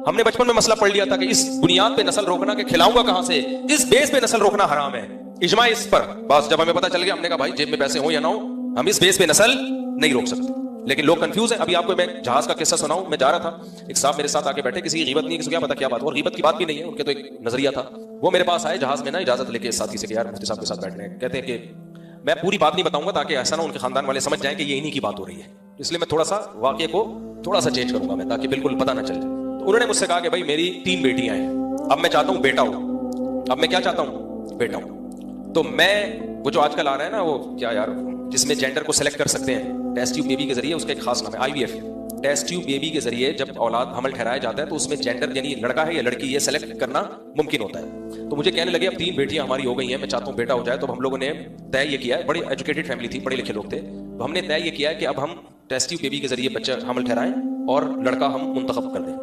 हमने बचपन में मसला पढ़ लिया था कि इस बुनियाद पे नस्ल रोकना कि खिलाऊंगा कहां से, इस बेस पे नस्ल रोकना हराम है। इजमा इस पर बस जब हमें पता चल गया, हमने कहा भाई जेब में पैसे हो या ना हो, हम इस बेस पे नस्ल नहीं रोक सकते। लेकिन लोग कंफ्यूज हैं। अभी आपको मैं जहाज का किस्सा सुनाऊं। मैं जा रहा था, एक साहब मेरे साथ आके बैठे, किसी की गीबत नहीं, किसी को क्या पता क्या बात, और गीबत की बात भी नहीं है, उनके तो एक नजरिया था। वो मेरे पास आए जहाज में ना, इजाजत लेके साथी से कि यार मुफ्ती साहब के साथ बैठने हैं। कहते हैं कि मैं पूरी बात नहीं बताऊंगा ताकि ऐसा ना उनके खानदान वाले समझ जाएं कि ये इन्हीं की बात हो रही है, इसलिए मैं थोड़ा सा वाकये को थोड़ा सा चेंज करूंगा मैं, ताकि बिल्कुल पता ना चल जाए। तो उन्होंने मुझसे कहा कि भाई मेरी 3 बेटियां हैं, अब मैं चाहता हूं बेटा हो। अब मैं क्या चाहता हूं? बेटा हूं। तो मैं वो जो आजकल आ रहा है ना, वो क्या यार, जिसमें जेंडर को सिलेक्ट कर सकते हैं टेस्ट ट्यूब बेबी के जरिए, उसका एक खास नाम है IVF। टेस्ट ट्यूब बेबी के जरिए जब औलाद हमल ठहराया जाता है तो उसमें जेंडर यानी लड़का है या लड़की, ये सेलेक्ट करना मुमकिन होता है। तो मुझे कहने लगे अब 3 बेटियां हमारी हो गई हैं, मैं चाहता हूं बेटा हो जाए। तो हम लोगों ने तय ये किया है, बड़ी एजुकेटेड फैमिली थी, पढ़े लिखे लोग थे, तो हमने तय ये किया है कि अब हम टेस्ट ट्यूब बेबी के जरिए बच्चा हमल ठहराएं और लड़का हम मुंतखब कर दें।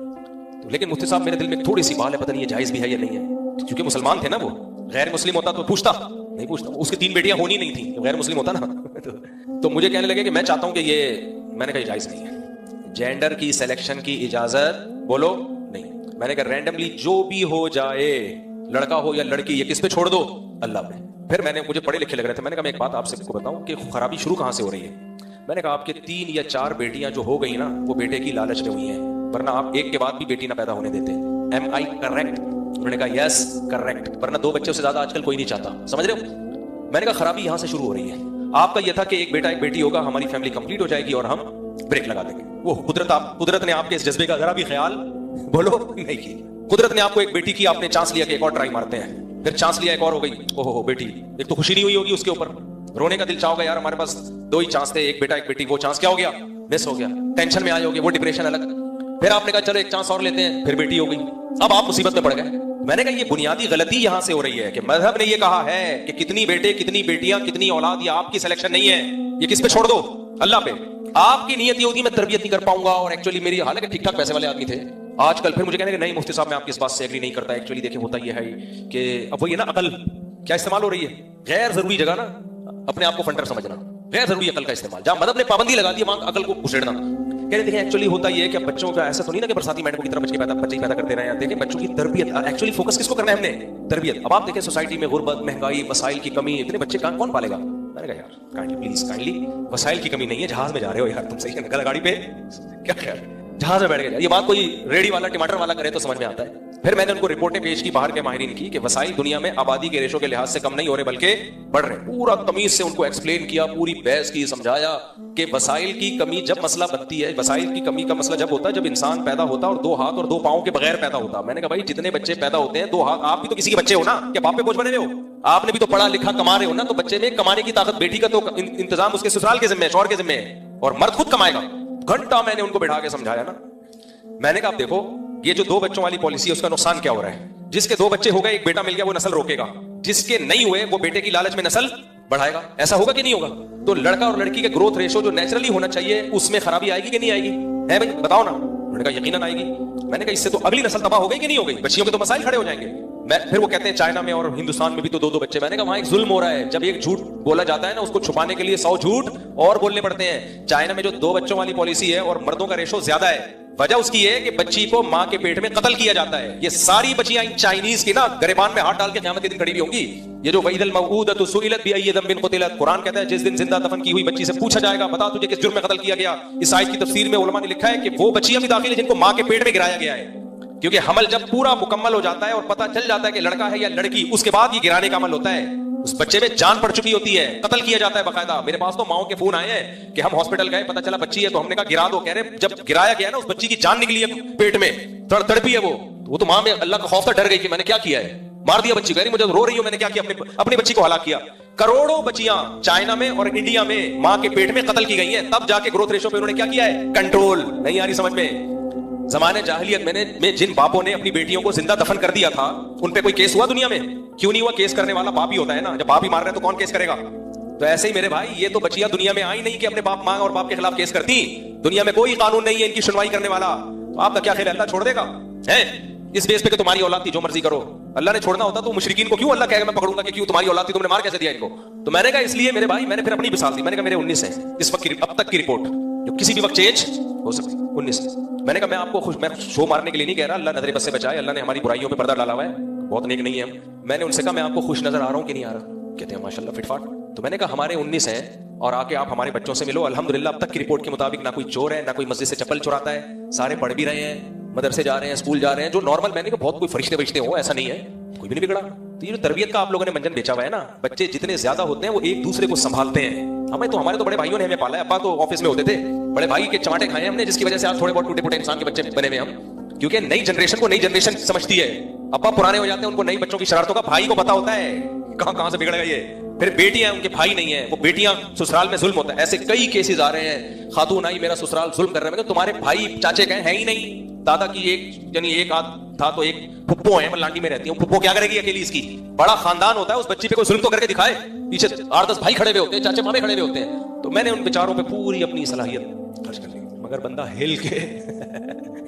तो लेकिन मुफ्ती साहब मेरे दिल में थोड़ी सी बात है, पता नहीं ये जायज भी है या नहीं है, क्योंकि मुसलमान थे ना वो। गैर मुस्लिम होता तो पूछता, नहीं पूछता, उसकी 3 बेटियां होनी नहीं थी, गैर मुस्लिम होता ना। तो मुझे कहने लगे कि मैं चाहता हूं कि ये, मैंने कहा जायज नहीं है, जेंडर की सिलेक्शन की इजाजत बोलो नहीं। मैंने कहा रैंडमली जो भी हो जाए, लड़का हो या लड़की, ये किस पे छोड़ दो? अल्लाह पे। फिर मैंने, मुझे पढ़े लिखे लग रहे थे, मैंने कहा मैं एक बात आपसे बताऊं कि खराबी शुरू कहां से हो रही है। मैंने कहा आपके 3 या 4 बेटियां जो हो गई ना, वो बेटे की लालच में हुई हैं, वरना आप एक के बाद भी बेटी ना पैदा होने देते। Am I correct? उन्होंने कहा यस करेक्ट, वरना 2 बच्चों से ज्यादा आजकल कोई नहीं चाहता, समझ रहे हो। मैंने कहा खराबी यहां से शुरू हो रही है। आपका यह था कि एक बेटा एक बेटी होगा, हमारी फैमिली कंप्लीट हो जाएगी और हम ब्रेक लगा देंगे। वो कुदरत ने आपके इस जज्बे का जरा भी ख्याल बोलो नहीं किया। कुदरत ने आपको एक बेटी की, आपने चांस लिया कि एक और ट्राई मारते हैं, फिर चांस लिया एक और हो गई, ओहो बेटी। एक तो खुशी नहीं हुई होगी उसके ऊपर, रोने का दिल चाहोगा यार हमारे पास 2 ही चांस थे, एक बेटा एक बेटी, वो चांस क्या हो गया? मिस हो गया। टेंशन में आए होगे, वो डिप्रेशन अलग। फिर आपने कहा चलो एक चांस और लेते हैं, फिर बेटी हो गई, अब आप मुसीबत में पड़ गए। मैंने कहा ये बुनियादी गलती यहां से हो रही है कि मजहब ने ये कहा है कि कितनी बेटे कितनी बेटियां कितनी औलाद, ये आपकी सिलेक्शन नहीं है, ये किस पे छोड़ दो? अल्लाह पे। आपकी नीयत ये होती मैं तरबियत नहीं कर पाऊंगा, और एक्चुअली मेरी, हालांकि ठीक ठाक पैसे वाले आदमी थे आजकल। फिर मुझे कहने कि नहीं मुफ्ती साहब मैं आपकी इस बात से एग्री नहीं करता, एक्चुअली देखिए होता यह है कि अब वो ये ना अकल क्या इस्तेमाल हो रही है, गैर जरूरी जगह ना अपने आप को फंटर समझना, गैर जरूरी अकल का इस्तेमाल, जहां मदद ने पाबंदी लगा दी वहां अकल को घुसेड़ना। कह रहे देखिए एक्चुअली होता ये है कि बच्चों का ऐसा तो नहीं ना कि बरसाती मेंढकों की तरह बच्चे पैदा करते रहे हैं। देखिए बच्चों की तरबियत, एक्चुअली फोकस किसको करना है हमने? तरबियत। अब आप देखें सोसाइटी में गुर्बत, महंगाई, वसाइल की कमी, इतने बच्चे कौन पालेगा? मैंने कहा यार काइंडली प्लीज काइंडली, वसाइल की कमी नहीं है, जहाज में जा रहे हो यार तुम, सही है ना, गाड़ी पे क्या ख्याल, जहाज में बैठ गए। ये बात कोई रेडी वाला टमाटर वाला करे तो समझ में आता है। फिर मैंने उनको रिपोर्टें पेश की बाहर के माहिरीन की कि वसाइल दुनिया में आबादी के रेशो के लिहाज से कम नहीं हो रहे बल्कि बढ़ रहे। पूरा तमीज से उनको एक्सप्लेन किया, पूरी बहस की, समझाया कि वसाइल की कमी जब मसला बनती है, वसाइल की कमी का मसला जब होता है जब इंसान पैदा होता है और 2 हाथ और 2 पांव के बगैर पैदा होता। मैंने कहा भाई जितने बच्चे पैदा होते हैं 2 हाथ, आप भी तो किसी के बच्चे हो ना, क्या बाप पे बोझ बने हुए हो? आपने भी तो पढ़ा लिखा कमा रहे हो ना, तो बच्चे में कमाने की ताकत, बेटी का तो इंतजाम उसके ससुराल के जिम्मे, शौहर के जिम्मे है, और मर्द खुद कमाएगा। घंटा मैंने उनको बैठा के समझाया ना। मैंने कहा आप देखो ये जो 2 बच्चों वाली पॉलिसी है उसका नुकसान क्या हो रहा है। जिसके 2 बच्चे हो गए, एक बेटा मिल गया, वो नस्ल रोकेगा, जिसके नहीं हुए वो बेटे की लालच में नस्ल बढ़ाएगा। ऐसा होगा कि नहीं होगा? तो लड़का और लड़की के ग्रोथ रेशो जो नेचुरली होना चाहिए उसमें खराबी आएगी कि नहीं आएगी? है भाई बताओ ना। उन्होंने कहा यकीनन आएगी। मैंने कहा इससे तो अगली नस्ल तबाह हो गई कि नहीं हो गई, बच्चियों के तो मसाइल खड़े हो जाएंगे। फिर वो कहते हैं चाइना में और हिंदुस्तान में भी तो 2-2 बच्चे। मैंने कहा वहां एक जुल्म हो रहा है, जब एक झूठ बोला जाता है ना उसको छुपाने के लिए 100 झूठ और बोलने पड़ते हैं। चाइना में जो 2 बच्चों वाली पॉलिसी है और मर्दों का रेशो ज्यादा है, वजह उसकी है कि बच्ची को मां के पेट में कत्ल किया जाता है। ये सारी बच्चियां चाइनीज की ना गरिबान में हाथ डाल के क़यामत के दिन खड़ी भी होंगी। ये जो वहीदल मऊदतु सुइलत बिअय्यि ज़ंबिन क़ुतिलत, कुरान कहता है जिस दिन जिंदा दफन की हुई बच्ची से पूछा जाएगा बता तुझे किस जुर्म में कत्ल किया गया। इस आयत की तफसीर में उलमा ने लिखा है कि वो बच्चियां भी दाखिल है जिनको मां के पेट में गिराया गया है, क्योंकि हमल जब पूरा मुकम्मल हो जाता है और पता चल जाता है कि लड़का है या लड़की, उसके बाद ये गिराने का अमल होता है। उस बच्चे में जान पड़ चुकी होती है, कत्ल किया जाता है बाकायदा। मेरे पास तो माओ के फोन आए हैं कि हम हॉस्पिटल गए, पता चला बच्ची है, तो हमने कहा गिरा दो। कह रहे जब गिराया गया ना उस बच्ची की जान निकली है पेट में, तड़पी है वो तो मां में अल्लाह का खौफ था, डर गई कि मैंने क्या किया है, मार दिया बच्ची। कह रही मुझे रो रही हो, मैंने क्या किया, अपनी बच्ची को हलाक किया। करोड़ों बच्चियां चाइना में और इंडिया में मां के पेट में कत्ल की गई हैं, तब जाके ग्रोथ रेशो पे उन्होंने क्या किया है, कंट्रोल। नहीं आ रही समझ में? जमाने जाहिलियत में जिन बापों ने अपनी बेटियों को जिंदा दफन कर दिया था उन पे कोई केस हुआ दुनिया में? क्यों नहीं हुआ? केस करने वाला बाप ही होता है ना। जब बाप ही मार रहे हैं तो कौन केस करेगा? तो ऐसे ही मेरे भाई ये तो बच्चियां दुनिया में आई नहीं कि अपने बाप मां और बाप के खिलाफ केस करती। दुनिया में कोई कानून नहीं है इनकी सुनवाई करने वाला। तो आपका क्या ख्याल है, अल्लाह छोड़ देगा है इस बेस पे कि तुम्हारी औलाद थी जो मर्जी करो? अल्लाह ने छोड़ना होता तो मुशरिकीन को क्यों अल्लाह कहेगा मैं पकड़ूंगा कि क्यों तुम्हारी औलाद थी, तुमने मार कैसे दिया इनको? तो मैंने कहा इसलिए मेरे भाई, मैंने फिर अपनी मिसाल दी। मैंने कहा मेरे 19 है इस वक्त अब तक की रिपोर्ट, जो किसी भी वक्त चेंज हो सकती है। 19। मैंने कहा मैं आपको मैं शो मारने के लिए नहीं कह रहा, अल्लाह नजर बस से बचाए, अल्लाह ने हमारी बुराइयों पे पर्दा डाला हुआ है, बहुत नेक नहीं है हम। मैंने उनसे कहा मैं आपको खुश नजर आ रहा हूं कि नहीं आ रहा? कहते हैं माशाल्लाह फिटफाट। तो मैंने कहा हमारे 19 हैं और आके आप हमारे बच्चों से मिलो, अल्हम्दुलिल्लाह अब तक की रिपोर्ट के मुताबिक ना कोई चोर है, ना कोई मस्जिद से चप्पल चुराता है, सारे पढ़ भी रहे हैं, मदरसे जा रहे हैं, स्कूल जा रहे हैं, जो नॉर्मल, मैंने कहा बहुत कोई फरिश्ते वरिश्ते हो, ऐसा नहीं है, कोई भी नहीं बिगड़ा। तो ये जो तरबियत का आप लोगों ने मंजन बेचा हुआ है ना, बच्चे जितने ज्यादा होते हैं वो एक दूसरे को संभालते हैं। हमारे तो बड़े भाइयों ने हमें पाला है, अब्बा तो ऑफिस में होते थे, बड़े भाई के चमाटे खाए हमने, जिसकी वजह से आज थोड़े बहुत टूटे फूटे इंसान के बच्चे बने हुए हम, क्योंकि नई जनरेशन को नई जनरेशन समझती है। अब्बा पुराने हो जाते हैं, उनको नई बच्चों की शरारतों का, भाई को पता होता है कहां से बिगड़ गई है। फिर बेटियां, उनके भाई नहीं है, वो बेटियां ससुराल में जुल्म होता है। ऐसे कई केसेस आ रहे हैं, खातून आई मेरा ससुराल जुल्म कर रहे हैं, तुम्हारे भाई चाचे कहे हैं ही नहीं, दादा की एक आध था तो एक फुप्पो है, मलांडी में रहती हूँ, फुप्पो क्या करेगी अकेली, इसकी बड़ा खानदान होता है, उस बच्ची पे कोई जुल्म तो करके दिखाए, पीछे 8-10 भाई खड़े हुए होते हैं, चाचे मामे खड़े हुए होते हैं। तो मैंने उन बेचारों पे पूरी अपनी सलाहियत खर्च कर ली, मगर बंदा हिल के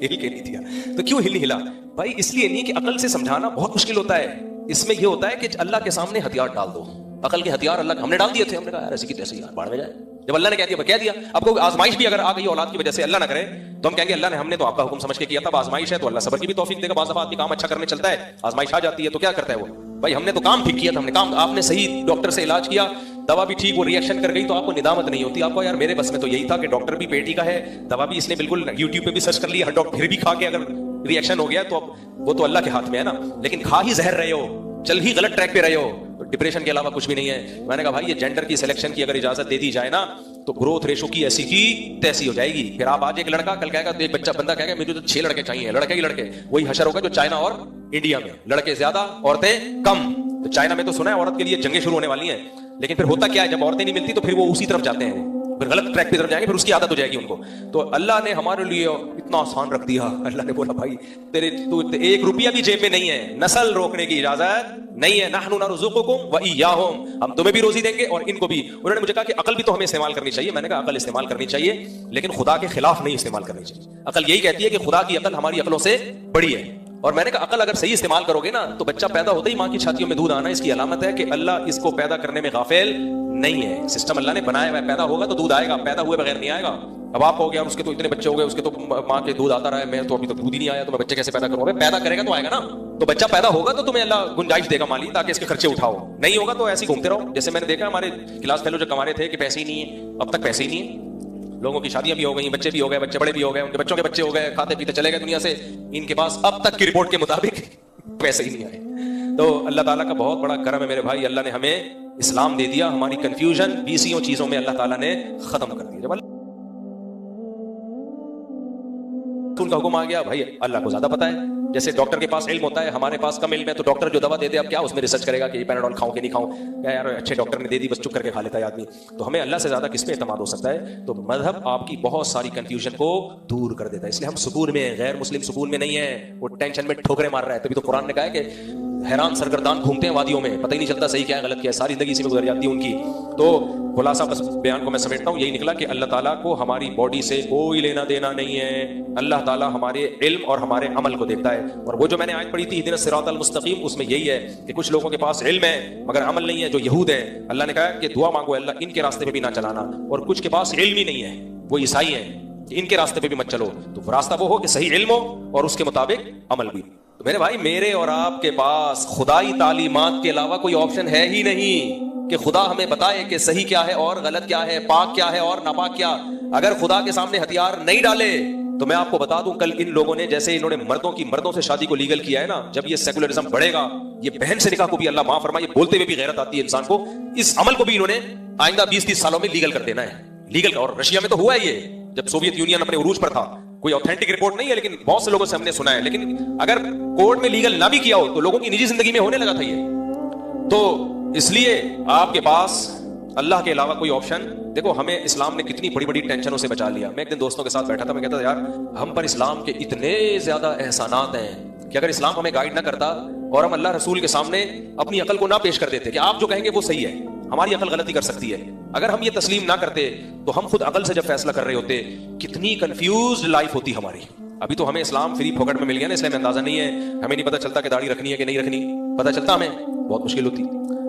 हिल के नहीं दिया। तो क्यों हिला भाई? इसलिए नहीं कि अकल से समझाना बहुत मुश्किल होता है, इसमें यह होता है कि अल्लाह के सामने हथियार डाल दो। अकल के हथियार अल्लाह हमने डाल दिए थे, हमने कहा यार ऐसे की तैसे यार बाढ़ में जाए। जब अल्लाह ने कह दिया आपको आजमाइश भी अगर आ गई औलाद की वजह से, अल्लाह ना करे, तो हम कहेंगे अल्लाह ने, हमने तो आपका हुक्म समझ के किया था, आजमाइश है तो अल्लाह सब्र की भी तौफीक देगा। बाज़ दफा आदमी काम अच्छा करने चलता है, आजमाइश आ जाती है तो क्या करता है वो, भाई हमने तो काम ठीक किया था, हमने काम, आपने सही डॉक्टर से इलाज किया, दवा भी ठीक, वो रिएक्शन कर गई तो आपको निदामत नहीं होती, आपको यार मेरे बस में तो यही था कि डॉक्टर भी पेटी का है, दवा भी इसने बिल्कुल यूट्यूब पे भी सर्च कर लिया, डॉक्टर फिर भी खा के अगर रिएक्शन हो गया तो अब वो तो अल्लाह के हाथ में है ना। लेकिन खा ही जहर रहे हो, चल ही गलत ट्रैक पे रहे हो, तो डिप्रेशन के अलावा कुछ भी नहीं है। मैंने कहा भाई ये जेंडर की सिलेक्शन की अगर इजाजत दे दी जाए ना, तो ग्रोथ रेशो की ऐसी की तैसी हो जाएगी। फिर आप आज एक लड़का, कल कहेगा एक बच्चा, बंदा कहेगा मुझे तो 6 लड़के चाहिए, लड़के ही लड़के, वही हशर होगा जो चाइना और इंडिया में, लड़के ज्यादा औरतें कम। तो चाइना में तो सुना है औरत के लिए जंगें शुरू होने वाली हैं, लेकिन फिर होता क्या है, जब औरतें नहीं मिलती तो फिर वो उसी तरफ जाते हैं, फिर गलत ट्रैक पे तरफ जाएंगे, फिर उसकी आदत हो जाएगी उनको। तो अल्लाह ने हमारे लिए इतना आसान रख दिया, अल्लाह ने बोला भाई तेरे तू 1 रुपया भी जेब में नहीं है, नस्ल रोकने की इजाजत नहीं है, नहनु नरज़ुकुकुम व इय्याहुम, हम तुम्हें भी रोजी देंगे और इनको भी। उन्होंने मुझे कहा कि अकल भी तो हमें इस्तेमाल करनी चाहिए। मैंने कहा अकल इस्तेमाल करनी चाहिए, लेकिन खुदा के खिलाफ नहीं इस्तेमाल करनी चाहिए। अकल यही कहती है कि खुदा की अकल हमारी अकलों से बड़ी है। और मैंने कहा अकल अगर सही इस्तेमाल करोगे ना, तो बच्चा पैदा होते ही मां की छातियों में दूध आना इसकी अलामत है कि अल्लाह इसको पैदा करने में गाफिल नहीं है। सिस्टम अल्लाह ने बनाया हुआ है, पैदा होगा तो दूध आएगा, पैदा हुए बगैर नहीं आएगा। अब आप हो गया और उसके तो इतने बच्चे हो गए, उसके तो मां के दूध आता रहा है, मैं तो अभी तक दूध ही नहीं आया, तो मैं बच्चे कैसे पैदा करूंगा? पैदा करेगा तो आएगा ना। तो बच्चा पैदा होगा तो तुम्हें अल्लाह गुंजाइश देगा माली, ताकि इसके खर्चे उठाओ, नहीं होगा तो ऐसे ही घूमते रहो। जैसे मैंने देखा हमारे क्लास फेलो जो कमा रहे थे कि पैसे ही नहीं है, अब तक पैसे ही नहीं है, लोगों की शादियां भी हो गई, बच्चे भी हो गए, बच्चे बड़े भी हो गए, उनके बच्चों के बच्चे हो गए, खाते पीते चले गए दुनिया से, इनके पास अब तक की रिपोर्ट के मुताबिक पैसे ही नहीं आए। तो अल्लाह ताला का बहुत बड़ा करम है मेरे भाई, अल्लाह ने हमें इस्लाम दे दिया, हमारी कंफ्यूजन 20 चीजों में अल्लाह ताला ने खत्म कर दिया। जब उनका हुक्म आ गया, भाई अल्लाह को ज्यादा पता है। जैसे डॉक्टर के पास इल्म होता है, हमारे पास कम इल्म है, तो डॉक्टर जो दवा दे दे अब क्या उसमें रिसर्च करेगा कि पैराडोल खाऊं कि नहीं खाऊं, क्या यार अच्छे डॉक्टर ने दे दी बस चुप करके खा लेता है आदमी। तो हमें अल्लाह से ज्यादा किस पे एतमाद हो सकता है? तो मजहब आपकी बहुत सारी कंफ्यूजन को दूर कर देता है, इसलिए हम सुकून में, गैर मुस्लिम सुकून में नहीं है, वो टेंशन में ठोकरे मार रहा है। तभी तो कुरान ने कहा है कि हैरान सरगर्दान घूमते हैं वादियों में, पता ही नहीं चलता सही क्या है गलत क्या है, सारी जिंदगी इसी में गुजर जाती है उनकी। तो खुलासा बस बयान को मैं समेटता हूँ, यही निकला कि अल्लाह ताला को हमारी बॉडी से कोई लेना देना नहीं है। अल्लाह ताला हमारे इल्म और हमारे अमल को देखता है। और वो जो मैंने आयत पढ़ी थी इहदिना सिरातल मुस्तकीम, उसमें यही है कि कुछ लोगों के पास इल्म है मगर अमल नहीं है, जो यहूद है। अल्लाह ने कहा कि दुआ मांगो अल्लाह इनके रास्ते पे भी ना चलाना, और कुछ के पास इल्म ही नहीं है, वो ईसाई है, इनके रास्ते पे भी मत चलो। तो रास्ता वो हो कि सही इल्म हो और उसके मुताबिक अमल भी। तो मेरे भाई, मेरे और आपके पास खुदाई तालीमात के अलावा कोई ऑप्शन है ही नहीं कि खुदा हमें बताए कि सही क्या है और गलत क्या है, पाक क्या है और नापाक क्या। अगर खुदा के सामने हथियार नहीं डाले तो मैं आपको बता दूं, कल इन लोगों ने जैसे इन्होंने मर्दों से शादी को लीगल किया है ना, जब ये सेकुलरिज्म बढ़ेगा, ये बहन से निकाह को भी अल्लाह माफ फरमाए, बोलते हुए भी गैरत आती है इंसान को, इस अमल को भी इन्होंने आइंदा 20-30 सालों में लीगल कर देना है। लीगल, और रशिया में तो हुआ है ये, जब सोवियत यूनियन अपने उरूज पर था। कोई ऑथेंटिक रिपोर्ट नहीं है, लेकिन बहुत से लोगों से हमने सुना है। लेकिन अगर कोर्ट में लीगल ना भी किया हो तो लोगों की निजी जिंदगी में होने लगा था ये। तो इसलिए आपके पास अल्लाह के अलावा कोई ऑप्शन, देखो हमें इस्लाम ने कितनी बड़ी बड़ी टेंशनों से बचा लिया। मैं एक दिन दोस्तों के साथ बैठा था, मैं कहता था यार हम पर इस्लाम के इतने ज्यादा एहसानात हैं कि अगर इस्लाम हमें गाइड ना करता और हम अल्लाह रसूल के सामने अपनी अकल को ना पेश कर देते कि आप जो कहेंगे वो सही है, हमारी अकल गलती कर सकती है, अगर हम ये तस्लीम ना करते तो हम खुद अकल से जब फैसला कर रहे होते, कितनी कंफ्यूज्ड लाइफ होती हमारी। अभी तो हमें इस्लाम फ्री फोकट में मिल गया ना, इसलिए हमें अंदाजा नहीं है, हमें नहीं पता चलता कि दाढ़ी रखनी है कि नहीं रखनी, पता चलता हमें बहुत मुश्किल होती।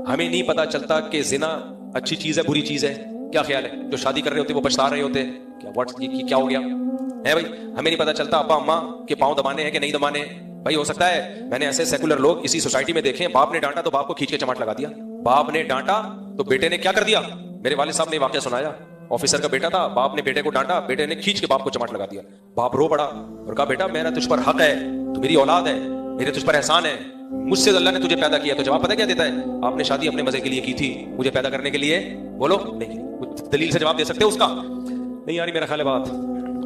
हमें नहीं पता चलता कि जिना अच्छी चीज है बुरी चीज है, क्या ख्याल है? जो शादी कर रहे होते वो पछता रहे होते, क्या व्हाट क्या हो गया? है भाई, हमें नहीं पता चलता अब्बा अम्मा के पांव दबाने हैं कि नहीं दबाने। भाई हो सकता है मैंने ऐसे सेकुलर लोग इसी सोसाइटी में देखे, बाप ने डांटा तो बाप को खींच के चमाट लगा दिया, बाप ने डांटा तो बेटे ने क्या कर दिया। मेरे वालिद साहब ने वाकया सुनाया, ऑफिसर का बेटा था, बाप ने बेटे को डांटा, बेटे ने खींच के बाप को चमाट लगा दिया। बाप रो पड़ा और कहा बेटा मेरा तुझ पर हक है, तू मेरी औलाद है, मेरे तुझ पर एहसान है, मुझसे अल्लाह ने तुझे पैदा किया। तो जवाब पता क्या देता है, आपने शादी अपने मजे के लिए की थी, मुझे पैदा करने के लिए बोलो नहीं। दलील से जवाब दे सकते हो उसका? नहीं यार मेरा ख्याल है बात,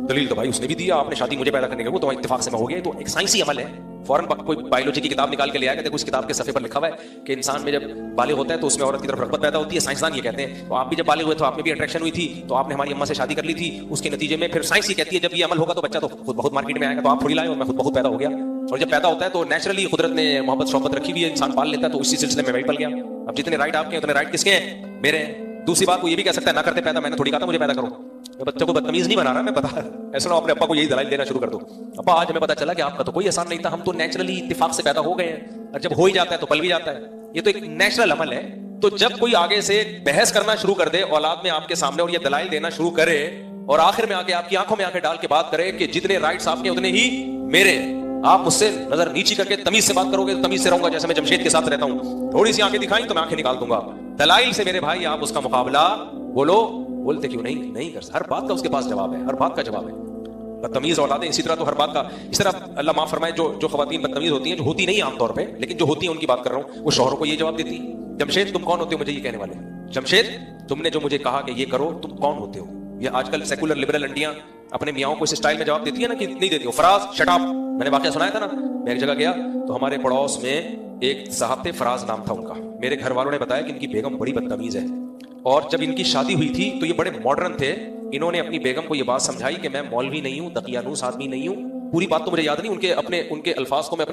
दलील तो भाई उसने भी दिया, आपने शादी मुझे पैदा करने के लिए, वो तो इत्तेफाक से मैं हो गया। तो एक साइंसी अमल है। फौरन कोई बायोलॉजी की किताब निकाल के ले आया, देखो उस किताब के सफे पर लिखा हुआ है कि इंसान में जब बालिग होता है तो उसमें औरत की तरफ रग़बत पैदा होती है। साइंसदान ये कहते हैं, तो आप भी जब बालिग हुए तो आप में भी अट्रैक्शन हुई थी, तो आपने हमारी अम्मा से शादी कर ली थी, उसके नतीजे में फिर साइंस ये कहती है जब ये अमल होगा तो बच्चा तो खुद बहुत मार्केट में आएगा। तो आप थोड़ी लाए और मैं खुद बहुत पैदा हो गया। और जब पैदा होता है तो नेचुरली कुदरत ने मोहब्बत शौकत रखी हुई है, इंसान पाल लेता है, तो उसी सिलसिले में मैं भी पल गया। अब जितने राइट आपके उतने राइट किसके हैं? मेरे हैं। दूसरी बात वो ये भी कह सकता है ना करते पैदा, मैंने थोड़ी कहा था मुझे पैदा करो। मैं बच्चों को बदतमीज नहीं बना रहा, मैं बता ऐसा ना अपने अब्बा को यही दलाइल देना शुरू कर दो, अब्बा आज हमें पता चला कि आपका तो कोई एहसान नहीं था, हम तो नेचुरली इत्तेफाक से पैदा हो गए हैं, और जब हो ही जाता है तो पल भी जाता है। ये तो एक नेचुरल अमल है। तो जब कोई आगे से बहस करना शुरू कर दे औलाद में आपके सामने और ये दलाइल देना शुरू करे और आखिर में आके आपकी आंखों में आंखें डाल के बात करे कि जितने राइट्स आपके उतने ही मेरे, आप मुझसे नजर नीची करके तमीज से बात करोगे तो तमीज से रहूंगा, जैसे मैं जमशेद के साथ रहता हूं। थोड़ी सी आंखें दिखाई तो मैं आंखें निकाल दूंगा। दलाइल से मेरे भाई आप उसका मुकाबला बोलो, बोलते क्यों नहीं कर सकते। हर बात का उसके पास जवाब है, हर बात का जवाब है। बदतमीज औलादें इसी तरह तो हर बात का इस तरह अल्लाह माफ फरमाए, जो खवातीन बदतमीज होती हैं, जो होती नहीं आमतौर पे, लेकिन जो होती है उनकी बात कर रहा हूं, वो शौहरों को ये जवाब देती, जमशेद तुम कौन होते हो मुझे ये कहने वाले, जमशेद तुमने जो मुझे कहा कि ये करो तुम कौन होते हो। ये आजकल सेकुलर लिबरल अंटियां अपने मियाओं को इस स्टाइल में जवाब देती है ना कि नहीं देती हो। फराज शट अप, मैंने वाकया सुनाया था ना, मैं एक जगह गया तो हमारे पड़ोस में एक साहब थे, फराज नाम था उनका। मेरे घर वालों ने बताया कि इनकी बेगम बड़ी बदतमीज है, और जब इनकी शादी हुई थी तो ये बड़े मॉडर्न थे। इन्होंने अपनी बेगम को ये बात समझाई कि मैं मौलवी नहीं हूं, दकियानूस आदमी नहीं हूं। पूरी बात तो मुझे याद नहीं, उनके अल्फाज को मैं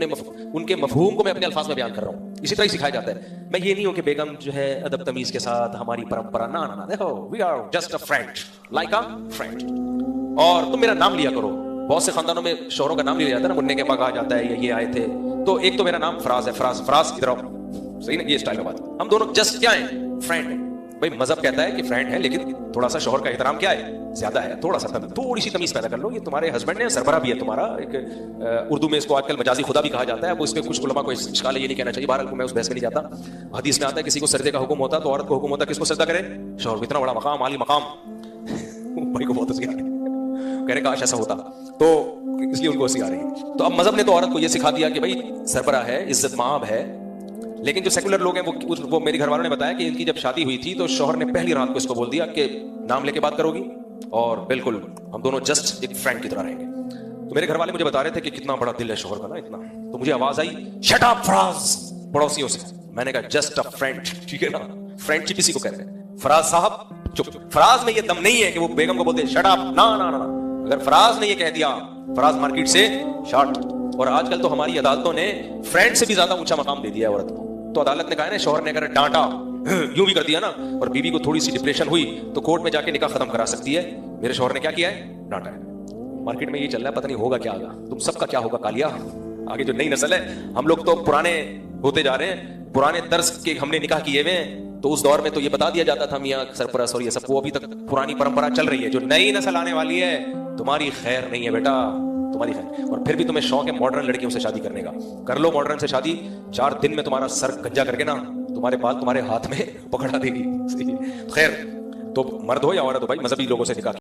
उनके मफहूम को मैं अपने अल्फाज में बयान कर रहा हूं। इसी तरह ही सिखाया जाता है। मैं ये नहीं हूं कि बेगम जो है अदब तमीज के साथ हमारी परंपरा, ना ना ना, देखो we are just a friend, like a friend, और तुम मेरा नाम लिया करो। बहुत से खानदानों में शोहरों का नाम लिया जाता है ना, मुन्ने के पास आ जाता है, ये आए थे। तो एक तो मेरा नाम फराज है, फराज इधर आओ, सही ना, ये स्टाइल में बात। हम दोनों जस्ट क्या है, फ्रेंड है। भाई मजहब कहता है कि फ्रेंड है, लेकिन थोड़ा सा शोहर का एहतराम क्या है, ज्यादा है, थोड़ा सा थोड़ी सी तमीज पैदा कर लो। ये तुम्हारे हस्बैंड है, सरबरा भी है तुम्हारा, एक उर्दू में इसको आजकल मजाजी खुदा भी कहा जाता है। वो इस पे कुछ उलमा को इश्काल है, ये नहीं कहना चाहिए, बहरहाल मैं उस बहस में नहीं जाता। हदीस में आता है किसी को सजदे का हुक्म होता तो औरत को हुक्म होता किसको सजदा करे, शोहर को। इतना बड़ा मकाम, आली मकाम, भाई को बहुत हंसी आ रही, कहने काश ऐसा होता, तो इसलिए उनको हंसी आ रही है। तो अब मजहब ने तो औरत को यह सिखा दिया कि भाई सरबरा है, इज्जत माब है। लेकिन जो सेकुलर लोग हैं वो मेरे घर वालों ने बताया कि इनकी जब शादी हुई थी तो शौहर ने पहली रात को इसको बोल दिया कि नाम लेके बात करोगी और बिल्कुल हम दोनों जस्ट एक फ्रेंड की तरह रहेंगे। तो मेरे घर वाले मुझे बता रहे थे कि कितना बड़ा दिल है शौहर का ना, इतना। तो मुझे आवाज आई शट अप फराज, पड़ोसियों से। मैंने कहा जस्ट अ फ्रेंड, ठीक है ना, फ्रेंडशिप इसी को कहते हैं। फराज साहब चुप। फराज में ये दम नहीं है कि वो बेगम को बोलते शट अप, ना ना ना। अगर फराज ने ये कह दिया, फराज मार्केट से शॉर्ट। और आजकल तो हमारी अदालतों ने फ्रेंड से भी ज्यादा ऊंचा मकाम दे दिया है औरत को। तो अदालत ने कहा है ना, शौहर ने अगर डांटा, यूं भी कर दिया ना, और बीवी को थोड़ी सी डिप्रेशन हुई तो कोर्ट में जाके निकाह खत्म करा सकती है। मेरे शौहर ने क्या किया है, डांटा है। मार्केट में ये चल रहा है, पता नहीं होगा क्या आगा, तुम सबका क्या होगा कालिया। आगे जो नई नस्ल है, हम लोग तो पुराने होते जा रहे हैं, पुराने तर्ज के हमने निकाह किए हुए हैं। तो उस दौर में तो ये बता दिया जाता था मियां सरपरस्त और ये सब, वो अभी तक पुरानी परंपरा चल रही है। जो नई नस्ल आने वाली है, तुम्हारी खैर नहीं है बेटा, तुम्हारी खैर। और फिर भी तुम्हें शौक है मॉडर्न लड़कियों से शादी करने का, कर लो मॉडर्न से शादी, 4 दिन में तुम्हारा सर गंजा करके ना तुम्हारे बाल तुम्हारे हाथ में पकड़ा देगी। खैर, तो मर्द हो या औरत हो भाई, मजहबी लोगों से निकाह